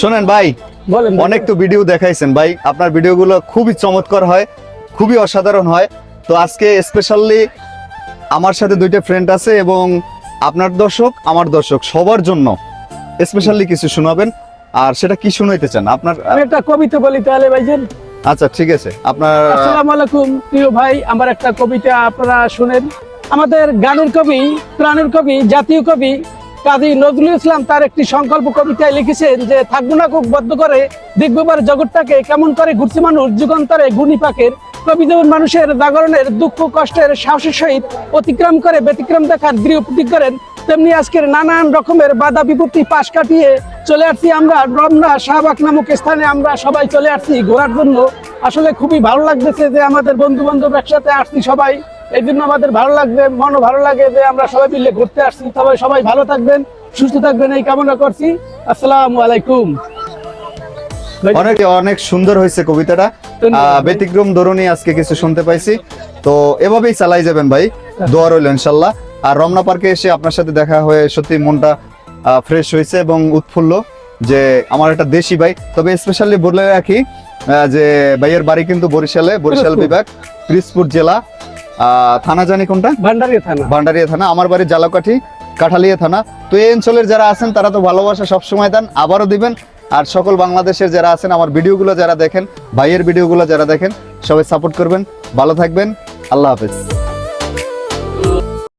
শোনেন ভাই, বলেন। অনেক তো ভিডিও দেখাইছেন ভাই, আপনার ভিডিওগুলো খুবই চমৎকার হয়, খুবই অসাধারণ হয়। তো আজকে স্পেশালি আমার সাথে দুইটা ফ্রেন্ড আছে এবং আপনার দর্শক আমার দর্শক সবার জন্য স্পেশালি কিছু শোনাবেন। আর সেটা কি শুনাইতে চান আপনার? আমি একটা কবিতা বলি তাহলে ভাইজান। আচ্ছা ঠিক আছে, আপনার আসসালামু আলাইকুম প্রিয় ভাই, আমার একটা কবিতা আপনারা শুনেন। আমাদের গানের কবি, প্রাণের কবি, জাতীয় কবি কাজী নজরুল ইসলাম তার একটি সংকল্প কবিতায় লিখেছেন যে থাকবো না খুব বদ্ধ করে দেখবার জগৎটাকে কেমন করে ঘুরছে মানুষ যুগান্তরে গুণী পাকের। কবি যেমন মানুষের জাগরণের দুঃখ কষ্টের সাহসের সহিত অতিক্রম করে ব্যতিক্রম দেখার দৃঢ় প্রতীক করেন, তেমনি আজকের নানান রকমের বাধা বিপত্তি পাশ কাটিয়ে চলে আসছি আমরা রমনা শাহবাগ নামক স্থানে। আমরা সবাই চলে আসছি ঘোরার জন্য। আসলে খুবই ভালো লাগতেছে যে আমাদের বন্ধু বান্ধব একসাথে আসছি সবাই, এই জন্য আমাদের ভালো লাগবে, মনও ভালো লাগে যে আমরা সবাই মিলে ঘুরতে আসছি। সবাই ভালো থাকবেন, সুস্থ থাকবেন এই কামনা করছি। আসসালামু আলাইকুম। অনেক অনেক সুন্দর হয়েছে কবিতাটা, ব্যতিক্রম ধরনী আজকে কিছু শুনতে পাইছি। তো এভাবেই চালাই যাবেন ভাই, দোয়া রইল ইনশাল্লাহ। আর রমনা পার্কে এসে আপনার সাথে দেখা হয়ে সত্যি মনটা ফ্রেশ হয়েছে এবং উৎফুল্ল যে আমার একটা দেশি ভাই। তবে স্পেশালি বলে রাখি যে ভাইয়ের বাড়ি কিন্তু বরিশালে, বরিশাল বিভাগ, পিরোজপুর জেলা, থানা জানি কোনটা? ভান্ডারিয়া থানা। ভান্ডারিয়া থানা। আমার বাড়ি জালাকাঠি, কাঠালিয়া থানা। তো এই অঞ্চলের যারা আছেন তারা তো ভালোবাসা সবসময় দেন, আবারও দিবেন। আর সকল বাংলাদেশের যারা আছেন, আমার ভিডিওগুলো যারা দেখেন, ভাইয়ের ভিডিওগুলো যারা দেখেন, সবাই সাপোর্ট করবেন। ভালো থাকবেন, আল্লাহ হাফেজ।